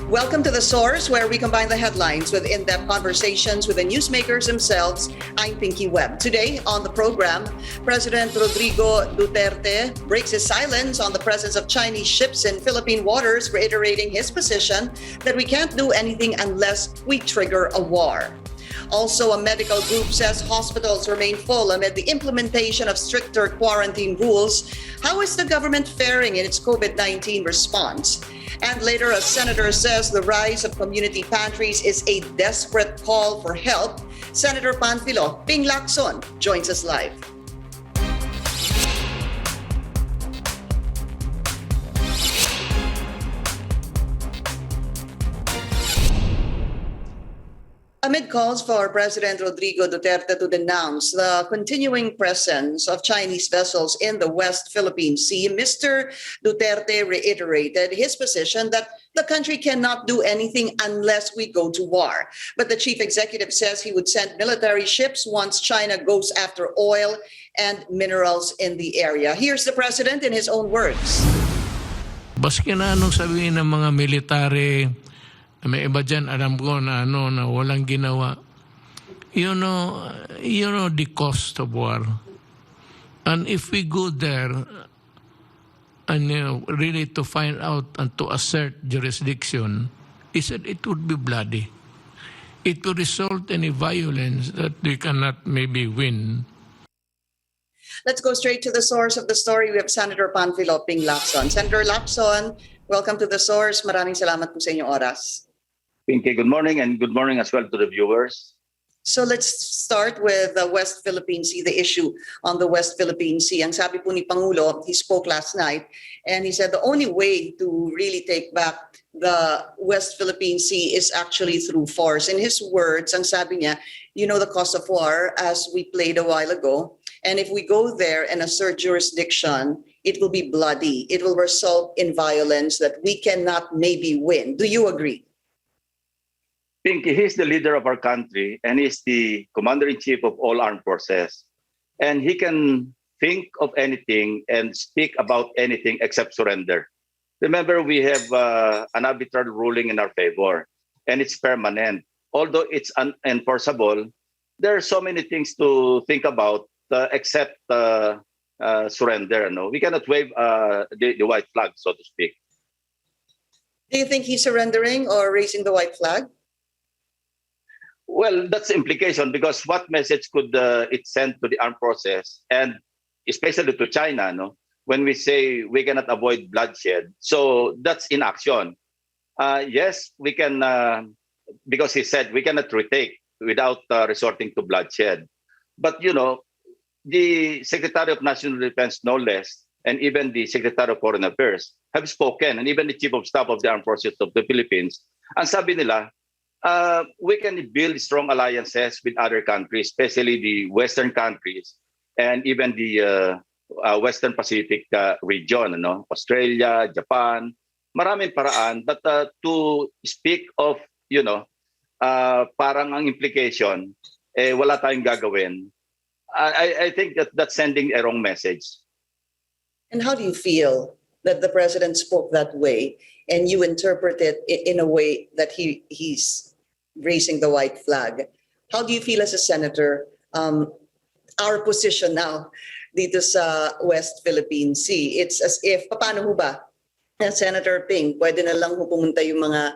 Welcome to The Source, where we combine the headlines with in-depth conversations with the newsmakers themselves. I'm Pinky Webb. Today on the program, President Rodrigo Duterte breaks his silence on the presence of Chinese ships in Philippine waters, reiterating his position that we can't do anything unless we trigger a war. Also, a medical group says hospitals remain full amid the implementation of stricter quarantine rules. How is the government faring in its COVID-19 response? And later, a senator says the rise of community pantries is a desperate call for help. Senator Philippine Lacson joins us live. Amid calls for President Rodrigo Duterte to denounce the continuing presence of Chinese vessels in the West Philippine Sea, Mr. Duterte reiterated his position that the country cannot do anything unless we go to war. But the chief executive says he would send military ships once China goes after oil and minerals in the area. Here's the president in his own words. Baski na anong sabihin ng mga military, may iba dyan, alam ko na na walang ginawa. You know the cost of war. And if we go there and really to find out and to assert jurisdiction, he said it would be bloody. It would result in a violence that we cannot maybe win. Let's go straight to the source of the story. We have Senator Philippine Lacson. Senator Lacson, welcome to the source. Maraming salamat po sa inyong oras. Pinky, good morning, and good morning as well to the viewers. So let's start with the West Philippine Sea, the issue on the West Philippine Sea. Ang sabi po ni Pangulo, he spoke last night, and he said the only way to really take back the West Philippine Sea is actually through force. In his words, ang sabi niya, you know the cost of war, as we played a while ago, and if we go there and assert jurisdiction, it will be bloody. It will result in violence that we cannot maybe win. Do you agree? Pinky, he's the leader of our country, and he's the commander-in-chief of all armed forces. And he can think of anything and speak about anything except surrender. Remember, we have an arbitrary ruling in our favor, and it's permanent. Although it's unenforceable, there are so many things to think about except surrender. No? We cannot wave the white flag, so to speak. Do you think he's surrendering or raising the white flag? Well, that's the implication, because what message could it send to the armed forces, and especially to China, no? When we say we cannot avoid bloodshed, so that's inaction. Yes, we can, because he said we cannot retake without resorting to bloodshed. But the Secretary of National Defense, no less, and even the Secretary of Foreign Affairs have spoken, and even the Chief of Staff of the Armed Forces of the Philippines. Ang sabi nila, we can build strong alliances with other countries, especially the Western countries and even the Western Pacific region, Australia, Japan, maraming paraan. But to speak of, parang ang implication, wala tayong gagawin, I think that's sending a wrong message. And how do you feel that the president spoke that way and you interpret it in a way that he's raising the white flag? How do you feel as a senator, our position now dito sa West Philippine Sea? It's as if, paano ho ba, Senator Ping, pwede na lang pumunta yung mga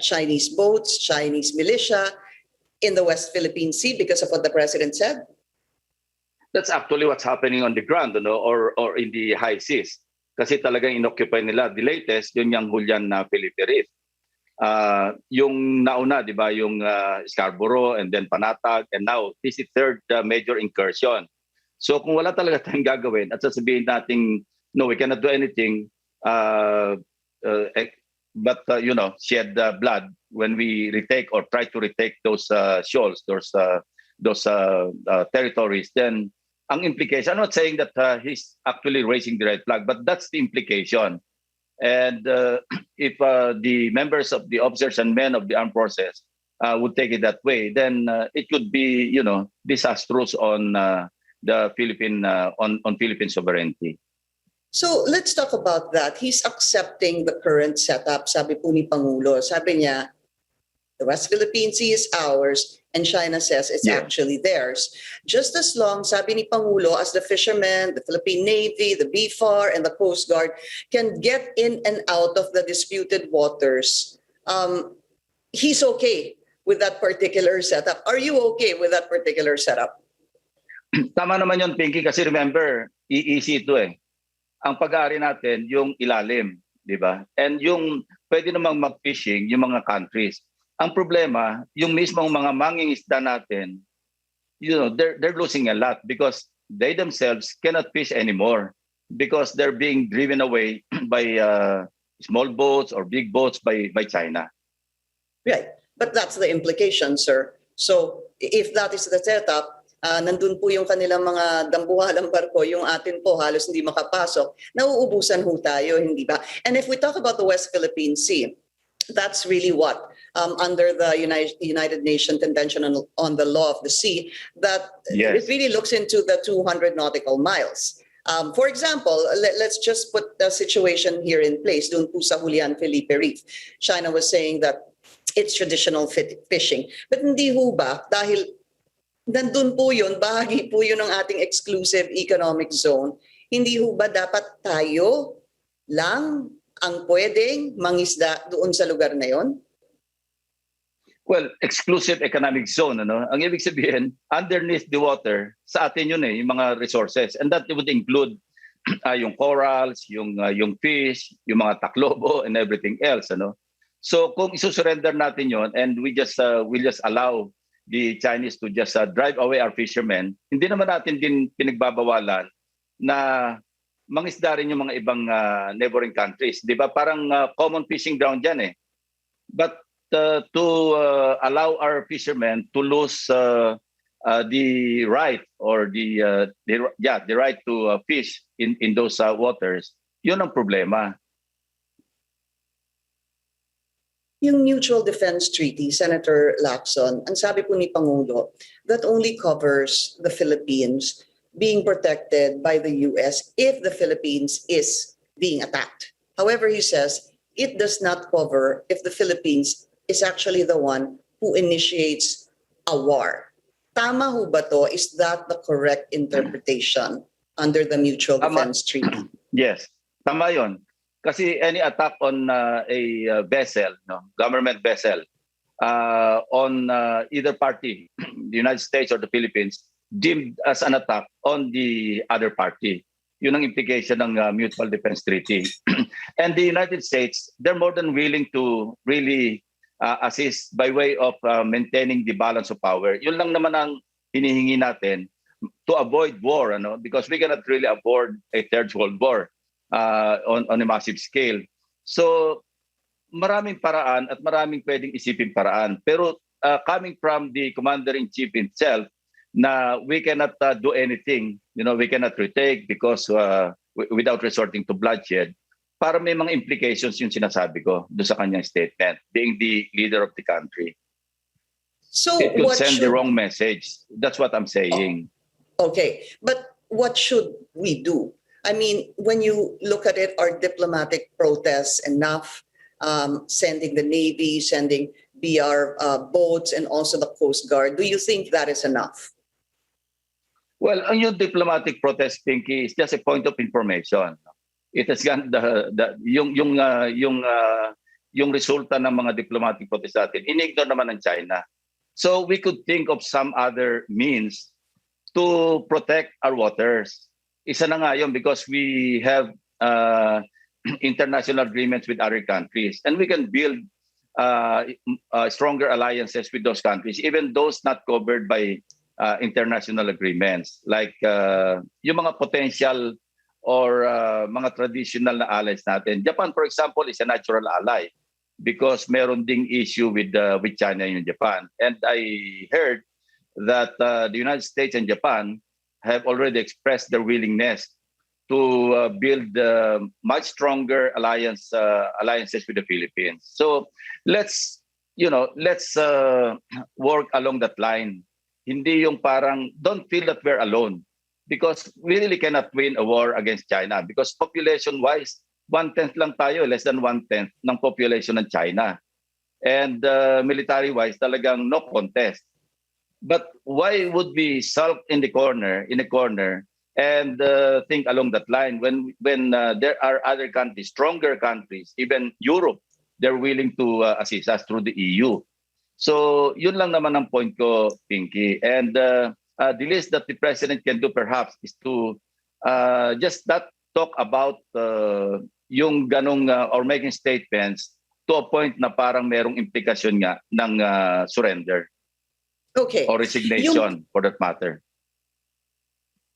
Chinese boats, Chinese militia in the West Philippine Sea because of what the president said? That's actually what's happening on the ground, or in the high seas. Kasi talagang inoccupy nila. The latest, yun yung Julian na Philippine Reef. Yung nauna, di ba, yung Scarborough and then Panatag, and now this is third major incursion. So kung wala talaga tayong gagawin at sasabihin natin, no, we cannot do anything but shed blood when we retake or try to retake those shoals, those territories, then ang implication, I'm not saying that he's actually raising the red flag, but that's the implication. And if the members of the officers and men of the armed forces would take it that way, then it could be, disastrous on the Philippine Philippine sovereignty. So let's talk about that. He's accepting the current setup, sabi po ni Pangulo. Sabi niya, the West Philippine Sea is ours, and China says it's Yeah. actually theirs. Just as long, sabi ni Pangulo, as the fishermen, the Philippine Navy, the BFAR, and the Coast Guard can get in and out of the disputed waters, he's okay with that particular setup. Are you okay with that particular setup? Tama naman yun, Pinky, kasi remember, EEC ito eh. Ang pag-aari natin, yung ilalim, di ba? And yung pwede namang mag-fishing, yung mga countries. Ang problema, yung mismong mga mangingisda natin, they're losing a lot because they themselves cannot fish anymore because they're being driven away by small boats or big boats by China. Right. But that's the implication, sir. So if that is the setup, nandun po yung kanilang mga dambuhalang barko, yung atin po halos hindi makapasok, nauubusan ho tayo, hindi ba? And if we talk about the West Philippine Sea, that's really what, under the United Nations Convention on the Law of the Sea, that Yes. it really looks into the 200 nautical miles. For example, let's just put the situation here in place. Doon po sa Julian Felipe Reef, China was saying that it's traditional fishing. But hindi ho ba, dahil nandun po yun, bahagi po yun ng ating exclusive economic zone, hindi ho ba dapat tayo lang ang pwedeng mangisda doon sa lugar na yon? Well, exclusive economic zone, ano? Ang ibig sabihin, underneath the water, sa atin yun eh, yung mga resources. And that would include yung corals, yung fish, yung mga taklobo, and everything else, ano? So kung isusurrender natin yon and we just allow the Chinese to just drive away our fishermen, hindi naman natin din pinagbabawalan na mangisda rin yung mga ibang neighboring countries. Di ba? Parang common fishing ground yan eh. But to allow our fishermen to lose the right or the right to fish in those waters, yun ang problema. Yung Mutual Defense Treaty, Senator Lacson, ang sabi po ni Pangulo, that only covers the Philippines being protected by the US if the Philippines is being attacked. However, he says it does not cover if the Philippines is actually the one who initiates a war. Tama ho ba to? Is that the correct interpretation under the Mutual Defense Treaty? Yes, tama yun. Kasi any attack on a vessel, government vessel, on either party, the United States or the Philippines, deemed as an attack on the other party. Yun ang implication ng Mutual Defense Treaty. And the United States, they're more than willing to really assist by way of maintaining the balance of power. Yun lang naman ang hinihingi natin to avoid war, because we cannot really afford a third world war. On a massive scale. So maraming paraan at maraming pwedeng isipin paraan. Pero coming from the Commander-in-Chief himself na we cannot do anything, we cannot retake because without resorting to bloodshed, para may mga implications yung sinasabi ko doon sa kanyang statement, being the leader of the country. So it could what send the wrong message. That's what I'm saying. Okay, but what should we do? I mean, when you look at it, are diplomatic protests enough? Sending the Navy, sending BR boats, and also the Coast Guard. Do you think that is enough? Well, yung diplomatic protest, Pinky, is just a point of information. It has gone yung resulta ng mga diplomatic protest natin, inignore naman ng China. So we could think of some other means to protect our waters. Isa na nga yun because we have international agreements with other countries and we can build stronger alliances with those countries, even those not covered by international agreements. Like yung mga potential or mga traditional na allies natin. Japan, for example, is a natural ally because meron ding issue with China in Japan. And I heard that the United States and Japan have already expressed their willingness to build much stronger alliances with the Philippines. So let's work along that line. Hindi yung parang don't feel that we're alone. because we really cannot win a war against China because population-wise, 1/10 lang tayo, less than 1/10 ng population ng China. And military-wise, talagang no contest. But why would we sulk in a corner, and think along that line when there are other countries, stronger countries, even Europe, they're willing to assist us through the EU. So yun lang naman ang point ko, Pinky. And the least that the president can do perhaps is to just not talk about yung ganong or making statements to a point na parang merong implikasyon nga ng surrender. Okay. Or resignation, for that matter.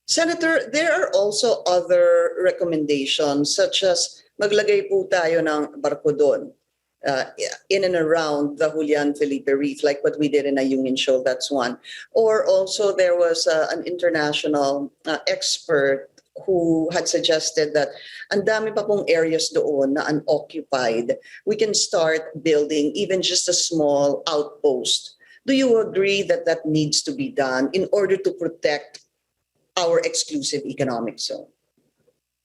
Senator, there are also other recommendations such as maglagay po tayo ng barko doon in and around the Julian Felipe Reef, like what we did in Ayungin Shoal, that's one. Or also there was an international expert who had suggested that ang dami pa pong areas doon na unoccupied. We can start building even just a small outpost. Do you agree that that needs to be done in order to protect our exclusive economic zone?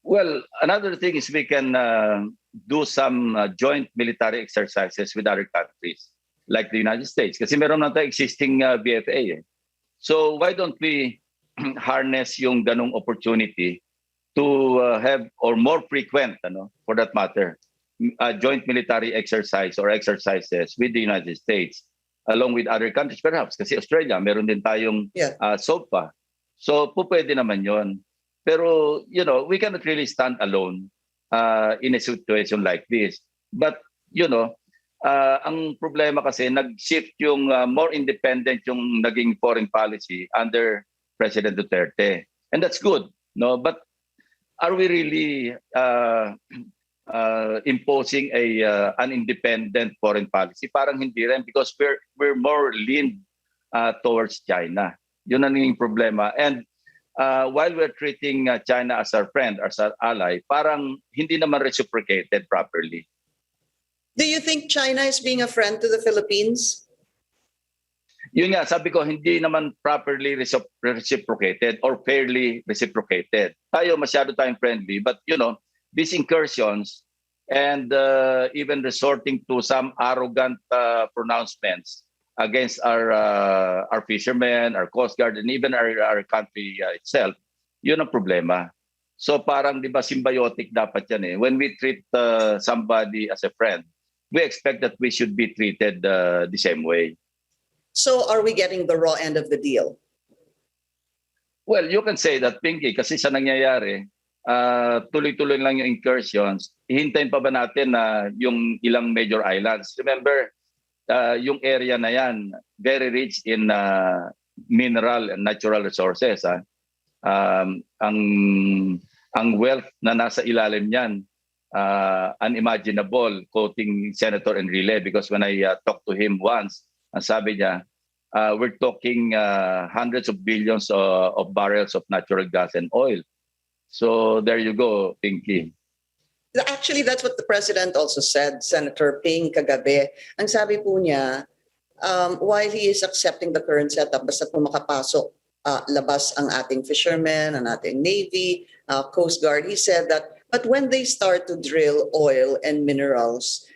Well, another thing is we can do some joint military exercises with other countries, like the United States. Kasi meron na tayo existing BFA. So why don't we harness yung ganong opportunity to have, or more frequent, for that matter, joint military exercise or exercises with the United States, along with other countries perhaps. Kasi Australia, meron din tayong SOPA. So pwede naman yon. Pero, we cannot really stand alone in a situation like this. But, ang problema kasi, nag-shift yung more independent yung naging foreign policy under President Duterte. And that's good. No? But are we really imposing an independent foreign policy? Parang hindi rin because we're more leaned towards China. Yun ang naging problema. And while we're treating China as our friend, as our ally, parang hindi naman reciprocated properly. Do you think China is being a friend to the Philippines? Yun nga, sabi ko, hindi naman properly reciprocated or fairly reciprocated. Tayo, masyado tayong friendly. But, these incursions and even resorting to some arrogant pronouncements against our fishermen, our Coast Guard, and even our country itself, yun ang problema. So parang, di ba, symbiotic dapat yan eh. When we treat somebody as a friend, we expect that we should be treated the same way. So are we getting the raw end of the deal? Well, you can say that, Pinky, kasi sa nangyayari, tuloy-tuloy lang yung incursions. Hihintayin pa ba natin na yung ilang major islands? Remember, yung area na yan, very rich in mineral and natural resources. Ang wealth na nasa ilalim niyan, unimaginable, quoting Senator Enrile, because when I talked to him once, ang sabi niya, we're talking hundreds of billions of barrels of natural gas and oil. So there you go, Pinky. Actually, that's what the president also said, Senator Ping kagabi. Ang sabi po niya, while he is accepting the current setup, basta po makapasok labas ang ating fishermen, ang ating Navy, Coast Guard, he said that, but when they start to drill oil and minerals,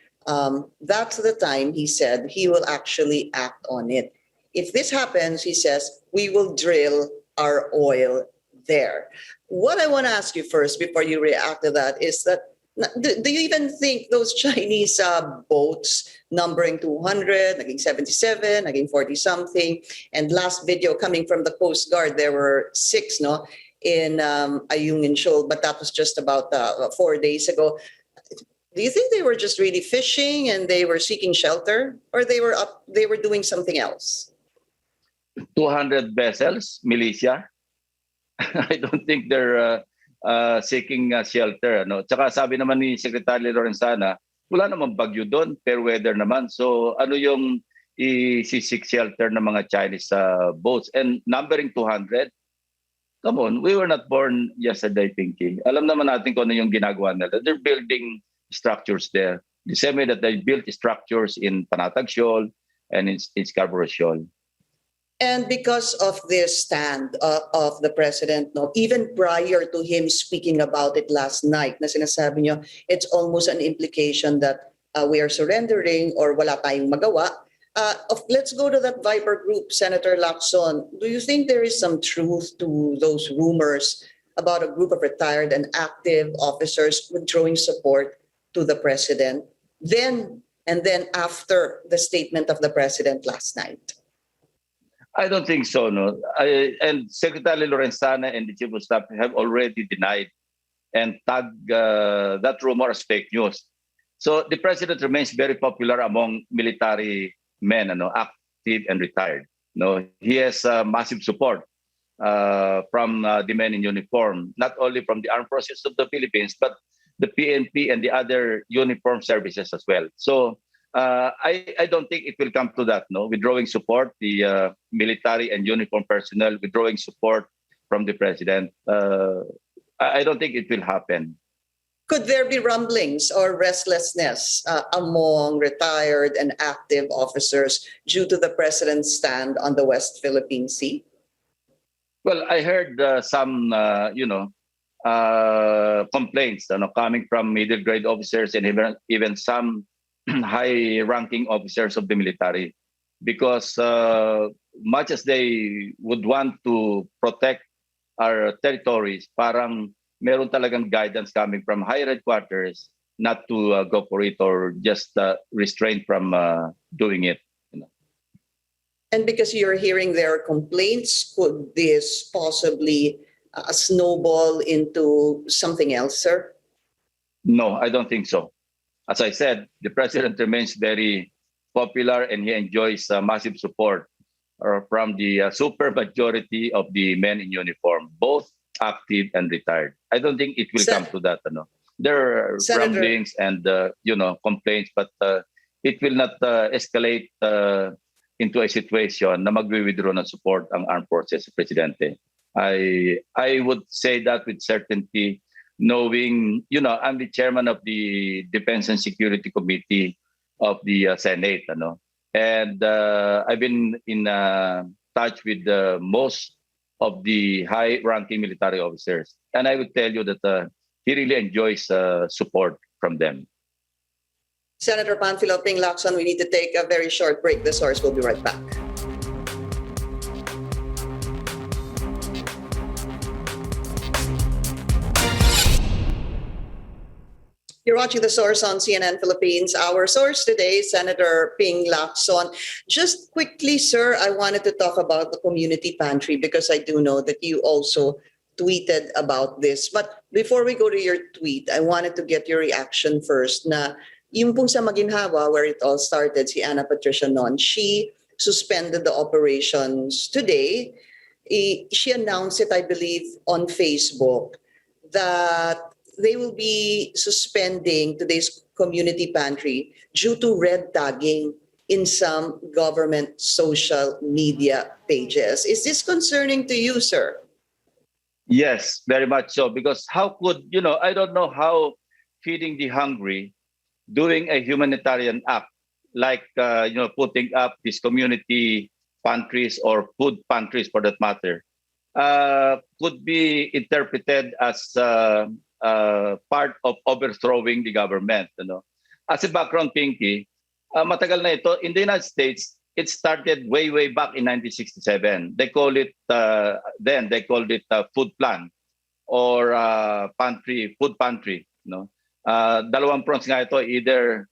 that's the time, he said, he will actually act on it. If this happens, he says, we will drill our oil there. What I want to ask you first, before you react to that, is that, do you even think those Chinese boats numbering 200, naging 77, naging 40-something, and last video coming from the Coast Guard, there were 6, no, in Ayungin Shoal, but that was just about 4 days ago. Do you think they were just really fishing and they were seeking shelter, or they were doing something else? 200 vessels, militia. I don't think they're seeking shelter. Tsaka sabi naman ni Secretary Lorenzana, wala namang bagyo doon, fair weather naman. So ano yung i-seek shelter ng mga Chinese boats? And numbering 200, come on, we were not born yesterday, Pinky. Alam naman natin kung ano yung ginagawa nila. They're building structures there. The same way that they built structures in Panatag Shoal and in Scarborough Shoal. And because of this stand of the president, no, even prior to him speaking about it last night, na sinasabi niyo, it's almost an implication that we are surrendering or wala tayong magawa. Let's go to that Viper group, Senator Lacson. Do you think there is some truth to those rumors about a group of retired and active officers withdrawing support to the president then and then after the statement of the president last night? I don't think so, no. And Secretary Lorenzana and the Chief of Staff have already denied and tagged that rumor as fake news. So the president remains very popular among military men, active and retired. He has massive support from the men in uniform, not only from the armed forces of the Philippines, but the PNP and the other uniform services as well. So I don't think it will come to that, no? Withdrawing support, the military and uniform personnel withdrawing support from the president. I don't think it will happen. Could there be rumblings or restlessness among retired and active officers due to the president's stand on the West Philippine Sea? Well, I heard some, complaints coming from middle grade officers and even some high-ranking officers of the military, because much as they would want to protect our territories, parang meron talagang guidance coming from higher headquarters not to go for it or just restrain from doing it. And because you're hearing their complaints, could this possibly snowball into something else, sir? No, I don't think so. As I said, the president remains very popular and he enjoys massive support from the super majority of the men in uniform, both active and retired. I don't think it will come to that. There are Senator, rumblings and complaints, but it will not escalate into a situation na magwi-withdraw ng support ang armed forces sa presidente. I would say that with certainty, knowing, I'm the chairman of the Defense and Security Committee of the Senate, and I've been in touch with most of the high-ranking military officers, and I would tell you that he really enjoys support from them. Senator Panfilo Ping Lacson, we need to take a very short break. The Source will be right back. You're watching The Source on CNN Philippines. Our source today, Senator Ping Lacson. Just quickly, sir, I wanted to talk about the community pantry because I do know that you also tweeted about this. But before we go to your tweet, I wanted to get your reaction first na yung pong sa Maginhawa, where it all started, si Ana Patricia Noon, she suspended the operations today. She announced it, I believe, on Facebook that they will be suspending today's community pantry due to red tagging in some government social media pages. Is this concerning to you, sir? Yes, very much so. Because how could, I don't know how feeding the hungry, doing a humanitarian act like, putting up these community pantries or food pantries for that matter, could be interpreted as part of overthrowing the government. As a background, Pinky, matagal na ito. In the United States, it started way back in 1967. They called it food plan or food pantry. Dalawang fronts nga ito, either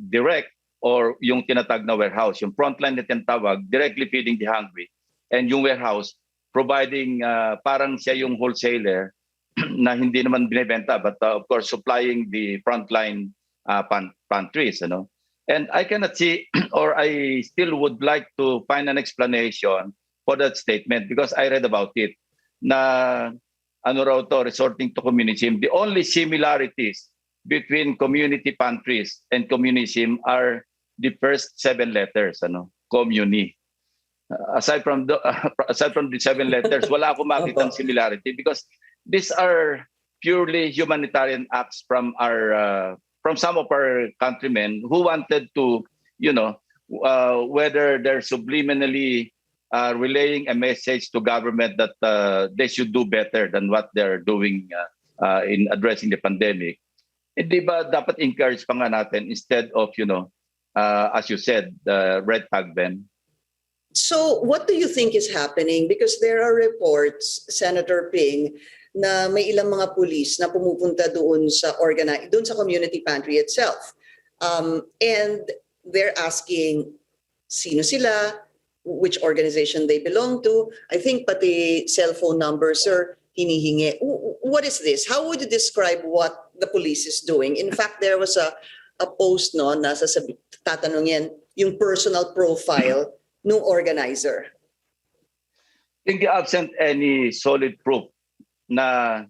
direct or yung tinatag na warehouse. Yung frontline na tinatawag, directly feeding the hungry. And yung warehouse, providing parang siya yung wholesaler na hindi naman binibenta, but of course supplying the frontline pantries. And I cannot see, or I still would like to find an explanation for that statement because I read about it na resorting to communism. The only similarities between community pantries and communism are the first 7 letters, communi. Aside from the 7 letters, wala akong makitang similarity because these are purely humanitarian acts from some of our countrymen who wanted to, whether they're subliminally relaying a message to government that they should do better than what they're doing in addressing the pandemic. Hindi ba dapat encourage pa nga natin instead of, as you said, red tag them? So what do you think is happening? Because there are reports, Senator Ping, na may ilang mga pulis na pumupunta doon sa community pantry itself. And they're asking sino sila, which organization they belong to. I think pati cellphone numbers are hinihingi. What is this? How would you describe what the police is doing? In fact, there was a post no na tatanungin yung personal profile ng organizer. Hindi absent any solid proof na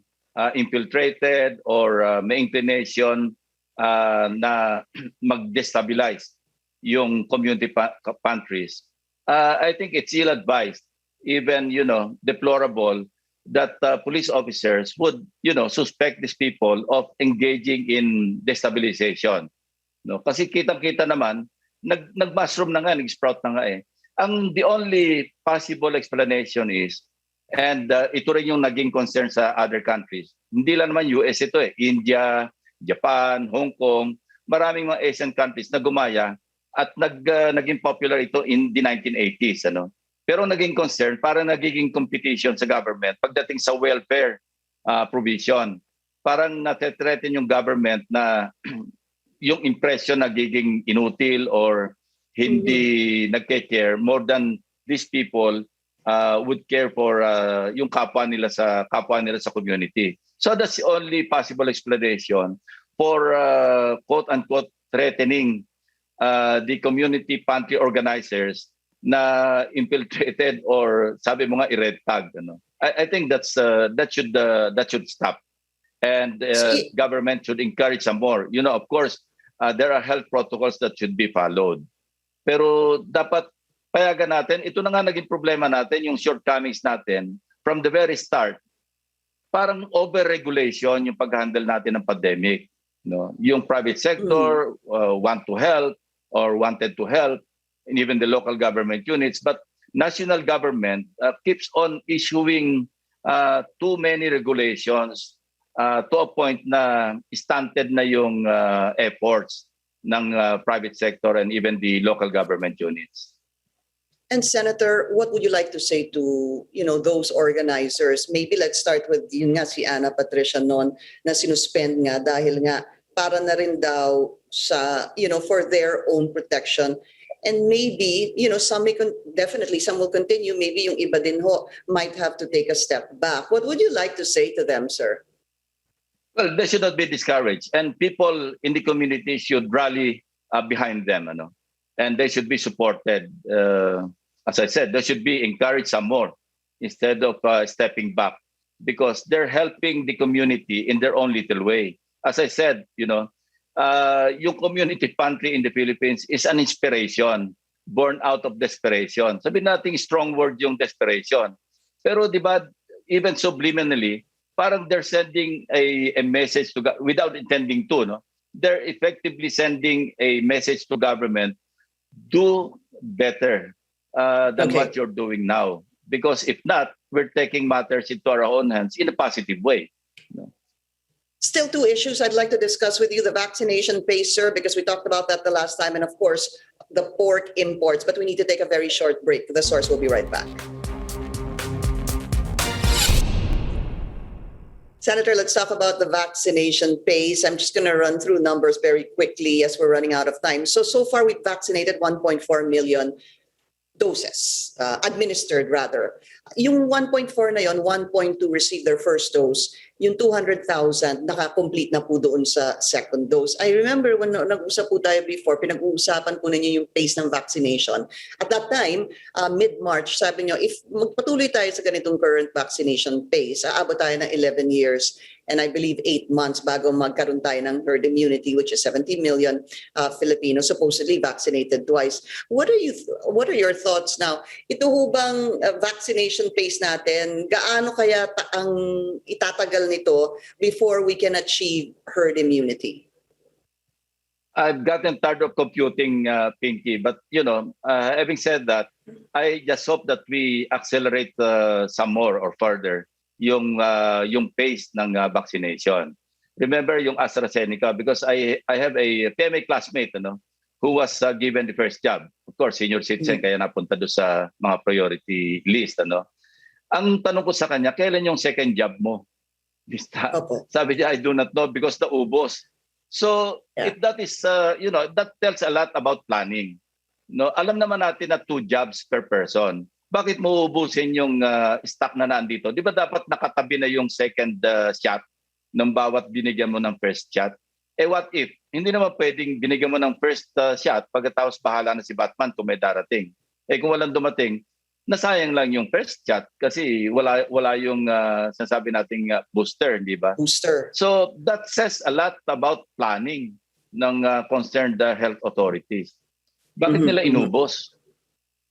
infiltrated or may inclination na mag-destabilize yung community pantries. I think it's ill-advised, even deplorable, that police officers would suspect these people of engaging in destabilization. No, kasi kitang-kita naman nag-mushroom na nga, nag-sprout na nga eh. The only possible explanation is, and ito rin yung naging concern sa other countries. Hindi lang naman US ito eh. India, Japan, Hong Kong, maraming mga Asian countries na gumaya at naging popular ito in the 1980s. Pero naging concern, parang nagiging competition sa government pagdating sa welfare provision. Parang natetreten yung government na yung impression nagiging inutil or hindi nagke-care more than these people would care for yung kapwa nila sa community. So that's the only possible explanation for quote-unquote threatening the community pantry organizers na infiltrated or sabi mo nga i-red tag. I think that should stop. And government should encourage some more. Of course, there are health protocols that should be followed. Pero dapat payagan natin, ito na nga naging problema natin, yung shortcomings natin from the very start. Parang over-regulation yung pag-handle natin ng pandemic. Yung private sector want to help or wanted to help, and even the local government units, but national government keeps on issuing too many regulations to a point na stunted na yung efforts ng private sector and even the local government units. And Senator, what would you like to say to those organizers? Maybe let's start with yun nga si Ana Patricia noon na sinuspend nga dahil nga para na rin daw sa for their own protection. And maybe some will continue. Maybe yung iba din ho might have to take a step back. What would you like to say to them, sir? Well, they should not be discouraged, and people in the community should rally behind them, and they should be supported. As I said, they should be encouraged some more instead of stepping back, because they're helping the community in their own little way. As I said, yung community pantry in the Philippines is an inspiration born out of desperation. Sabihin natin strong word yung desperation. Pero di ba, even subliminally, parang they're sending a message to without intending to, they're effectively sending a message to government: do better than what you're doing now, because if not, we're taking matters into our own hands in a positive way. Still two issues I'd like to discuss with you: the vaccination pace, sir, because we talked about that the last time, and of course the pork imports, but we need to take a very short break. The Source will be right back. Senator, let's talk about the vaccination pace. I'm just going to run through numbers very quickly as we're running out of time. So far, we've vaccinated 1.4 million doses, administered rather. Yung 1.4 na yon, 1.2 received their first dose. Yung 200,000 naka-complete na po doon sa second dose. I remember when nag-usap po tayo before, pinag-uusapan po ninyo yung pace ng vaccination. At that time, mid-March, sabi nyo, if magpatuloy tayo sa ganitong current vaccination pace, aabot tayo ng 11 years and I believe 8 months bago magkaroon tayo ng herd immunity, which is 70 million Filipinos supposedly vaccinated twice. What are your thoughts now? Ito ho bang vaccination pace natin, gaano kaya ang itatagal nito before we can achieve herd immunity? I've gotten tired of computing, Pinky. But having said that, I just hope that we accelerate some more or further yung pace ng vaccination. Remember yung AstraZeneca, because I have a PMA classmate, who was given the first jab. Of course, senior citizen, kaya napunta doon sa mga priority list. Ang tanong ko sa kanya, kailan yung second jab mo? Opo. Sabi niya, I do not know because naubos. So if that is, that tells a lot about planning. No, alam naman natin na 2 jabs per person. Bakit mo ubusin yung stock na nandito? Di ba dapat nakatabi na yung second shot ng bawat binigyan mo ng first shot? What if? Hindi naman pwedeng binigyan mo ng first shot pagkatapos bahala na si Batman kung may darating. Kung walang dumating, nasayang lang yung first shot kasi wala yung sinasabi nating booster, di ba? Booster. So that says a lot about planning ng concerned health authorities. Bakit nila inubos?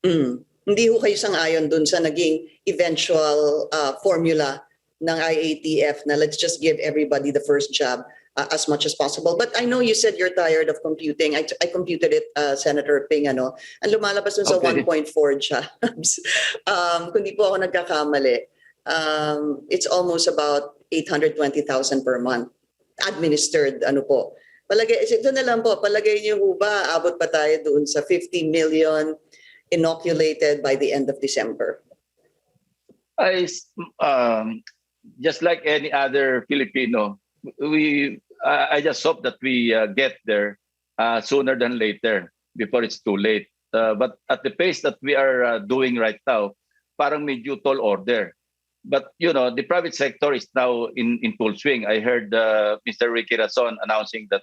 Hindi ho kayo sang-ayon dun sa naging eventual formula ng IATF na let's just give everybody the first jab as much as possible. But I know you said you're tired of computing. I computed it, Senator Ping, Ang lumalabas dun sa 1.4 jobs. Kung di po ako nagkakamali, it's almost about 820,000 per month administered, Palagay, ito na lang po, palagay niyo ho ba, abot pa tayo doon sa 50 million inoculated by the end of December? Just like any other Filipino, I just hope that we get there sooner than later before it's too late. But at the pace that we are doing right now, parang medyo tall order. But the private sector is now in full swing. I heard Mr. Ricky Rason announcing that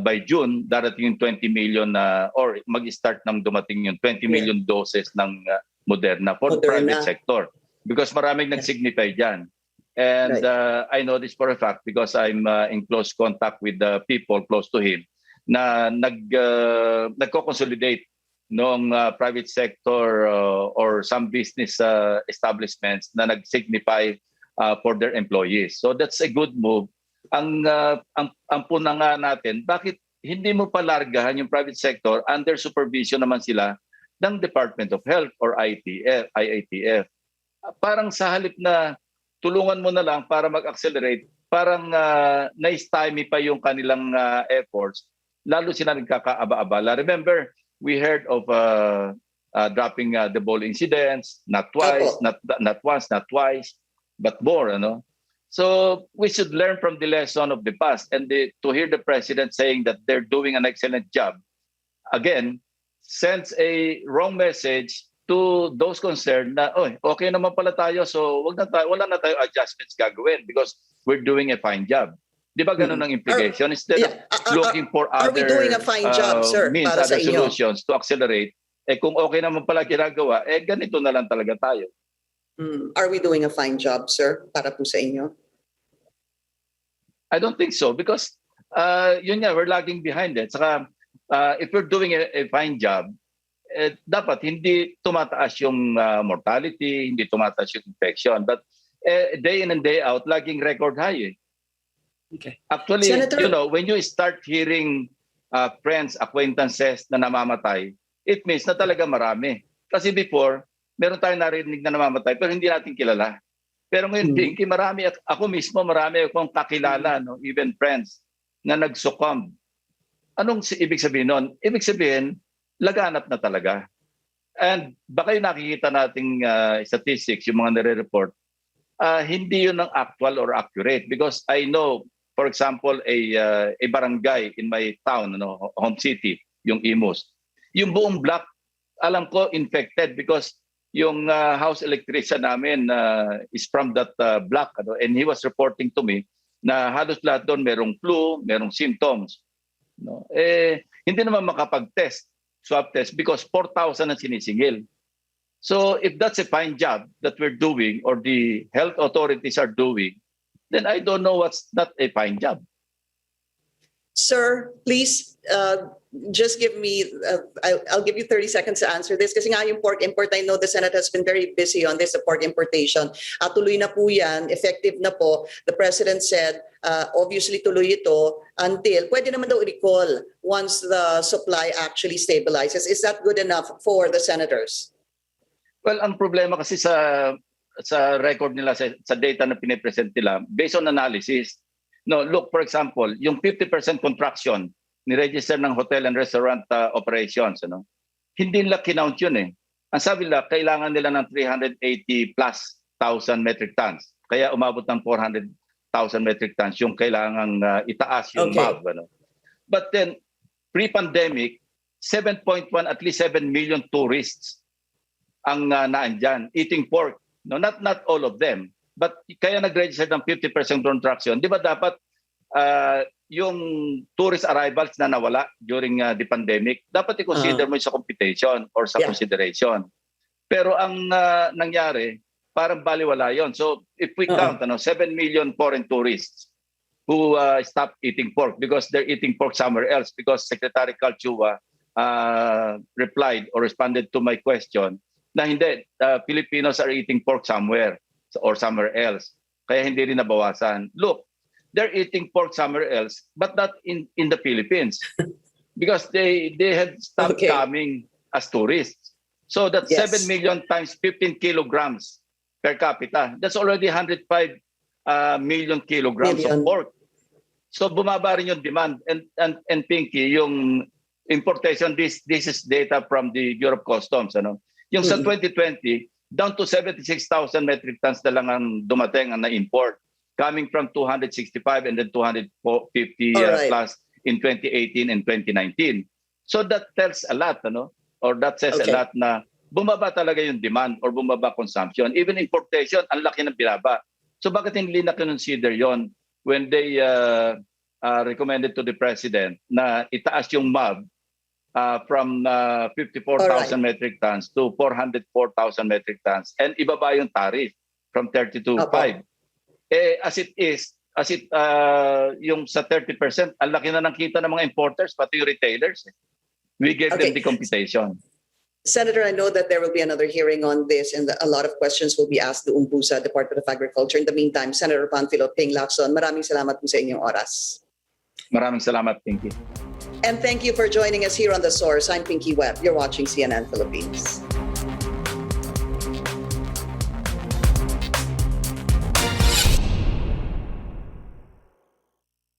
by June darating yung 20 million or mag-start nang dumating yung 20 million doses ng Moderna for the private sector because maraming nag-signify diyan. And I know this for a fact because I'm in close contact with the people close to him na nagko-consolidate noong private sector or some business establishments na nag-signify for their employees. So that's a good move. Ang puna nga natin, bakit hindi mo palargahan yung private sector under supervision naman sila ng Department of Health or IATF? Parang sa halip na tulungan mo na lang para mag-accelerate, parang na-stymie pa yung kanilang efforts, lalo sila nagkakaaba-abala. Remember, we heard of dropping the ball incidents, not twice, not once, not twice, but more. So we should learn from the lesson of the past, and to hear the president saying that they're doing an excellent job, again, sends a wrong message to those concerned na, okay naman pala tayo, so wala na tayo adjustments gagawin because we're doing a fine job. Di ba ganun ang implication? Instead of looking for other we doing a fine job, sir, means, para other sa inyo? Solutions to accelerate, kung okay naman pala ginagawa, ganito na lang talaga tayo. Are we doing a fine job, sir, para po sa inyo? I don't think so because yun nga, we're lagging behind it. Saka if we're doing a fine job, dapat hindi tumataas yung mortality, hindi tumataas yung infection. But day in and day out, laging record high. Okay. Actually, Senator, when you start hearing friends, acquaintances na namamatay, it means na talaga marami. Kasi before, meron tayong narinig na namamatay pero hindi natin kilala. Pero ngayon, Pinky, marami, ako mismo, marami akong kakilala, even friends, na nag-succumb. Anong ibig sabihin nun? Ibig sabihin, laganap na talaga. And baka yung nakikita nating statistics, yung mga nare-report, hindi yun ang actual or accurate. Because I know, for example, a barangay in my town, home city, yung Imus. Yung buong block, alam ko, infected because yung house electrician namin is from that block. And he was reporting to me na halos lahat doon merong flu, merong symptoms. Hindi naman makapag-test, swab test, because 4,000 ang sinisingil. So if that's a fine job that we're doing or the health authorities are doing, then I don't know what's not a fine job. Sir, please just give me, I'll give you 30 seconds to answer this. Kasi nga yung pork import, I know the Senate has been very busy on this, the pork importation. Tuloy na po yan, effective na po. The President said, obviously tuloy ito until, pwede naman daw i-recall once the supply actually stabilizes. Is that good enough for the senators? Well, ang problema kasi sa record nila, sa data na pinipresent nila, based on analysis, no, look, for example, yung 50% contraction ni-register ng hotel and restaurant operations, ano? Hindi nila kinount yun eh. Ang sabi nila, kailangan nila ng 380 plus thousand metric tons. Kaya umabot ng 400,000 metric tons yung kailangang itaas yung MAV. Ano? But then, pre-pandemic, 7.1, at least 7 million tourists ang naandyan, eating pork. No, not all of them. But kaya nag-register ng 50% contraction. Di ba dapat yung tourist arrivals na nawala during the pandemic, dapat i-consider mo sa computation or sa consideration. Pero ang nangyari, parang baliwala yon. So if we count 7 million foreign tourists who stopped eating pork because they're eating pork somewhere else, because Secretary Calchua replied or responded to my question na hindi, Filipinos are eating pork somewhere or somewhere else. Kaya hindi rin nabawasan. Look, they're eating pork somewhere else, but not in the Philippines. Because they had stopped coming as tourists. So that's 7 million times 15 kilograms per capita. That's already 105 million kilograms of pork. So bumaba rin yung demand. And Pinky, yung importation, this is data from the Bureau of Customs. Ano? Yung sa 2020, down to 76,000 metric tons na lang ang dumating ang na-import, coming from 265 and then 250 plus in 2018 and 2019. So that tells a lot, ano? Or that says a lot na bumaba talaga yung demand or bumaba consumption. Even importation, ang laki ng binaba. So bakit hindi na consider yon when they recommended to the President na itaas yung MAV from 54,000 metric tons to 404,000 metric tons and ibaba yung tariff from 30 to 5. As it is, yung sa 30%, ang laki na ng kita ng mga importers, pati yung retailers. We gave them the computation. Senator, I know that there will be another hearing on this and a lot of questions will be asked to Umbusa, Department of Agriculture. In the meantime, Senator Panfilo Ping Lacson, maraming salamat po sa inyong oras. Maraming salamat, Pinky. And thank you for joining us here on The Source. I'm Pinky Webb. You're watching CNN Philippines.